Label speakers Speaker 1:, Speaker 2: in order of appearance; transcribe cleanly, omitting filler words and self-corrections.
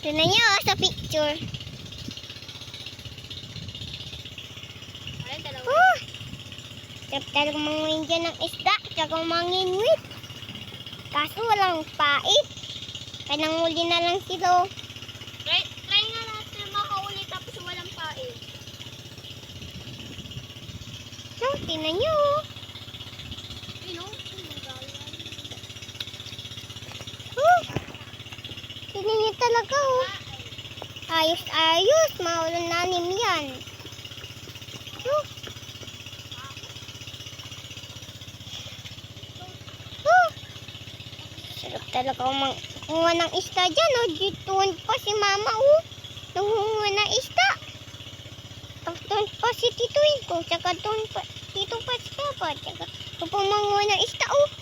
Speaker 1: Tignan niyo sa picture. Sarap talagang manguhin dyan ng isda, tsaka manginwit. Kaso walang pait. Kaya nanguli na lang sila.
Speaker 2: Try nga natin makauli tapos walang pain.
Speaker 1: So, tignan niyo. Tignan niyo talaga, oh. Ayos, maulan nanim yan. Sarap talaga manguha ng isda dyan, oh. Dituon pa si mama, oh. Nangunguha ng isda. Tapos doon pa si Tito Inko, tsaka doon pa, dito pa si Papa, tsaka manguha ng isda, oh.